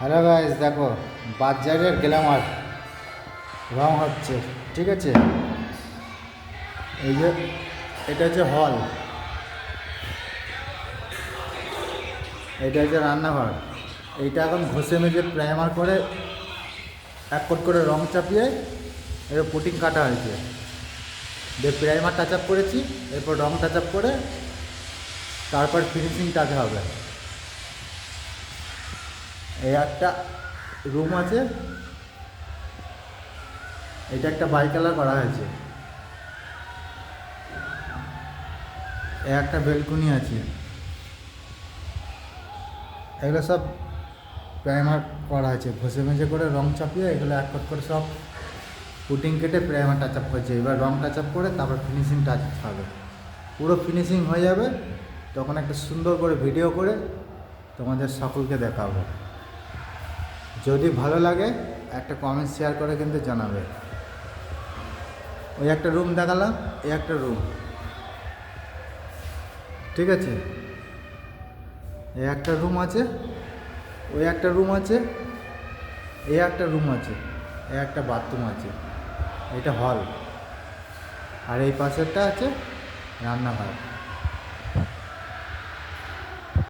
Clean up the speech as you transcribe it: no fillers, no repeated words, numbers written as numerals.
Hello guys, দেখো বাজারের Glamour রং হচ্ছে। ঠিক আছে, এই যে এটা হচ্ছে হল, এটা হচ্ছে রান্নাঘর। এইটা এখন ঘষে মেজে প্রাইমার করে এক কোট করে রং চাপিয়ে এর পুটিং কাটা হয়েছে। দিয়ে প্রাইমার টাচ আপ করেছি, এরপর রং টাচ আপ করে তারপর ফিনিশিং টাচ হবে। এই একটা রুম আছে, এটা একটা বাই কালার করা হয়েছে। এই একটা বেলকুনি আছে। এগুলো সব প্রাইমার করা আছে, ঘষে মেজে করে রং চাপিয়ে এগুলো এক কোট করে সব পুটিং কেটে প্রাইমার টাচ আপ করেছে। এবার রং টাচ আপ করে তারপর ফিনিশিং টাচ হবে। পুরো ফিনিশিং হয়ে যাবে, তখন একটা সুন্দর করে ভিডিও করে তোমাদের সকলকে দেখাবো। যদি ভালো লাগে একটা কমেন্ট শেয়ার করে কিন্তু জানাবে। ওই একটা রুম দেখালাম, এই একটা রুম। ঠিক আছে, এই একটা রুম আছে, ওই একটা রুম আছে, এই একটা রুম আছে, এই একটা বাথরুম আছে, এটা হল। আর এই পাশেরটা আছে রান্নাঘর।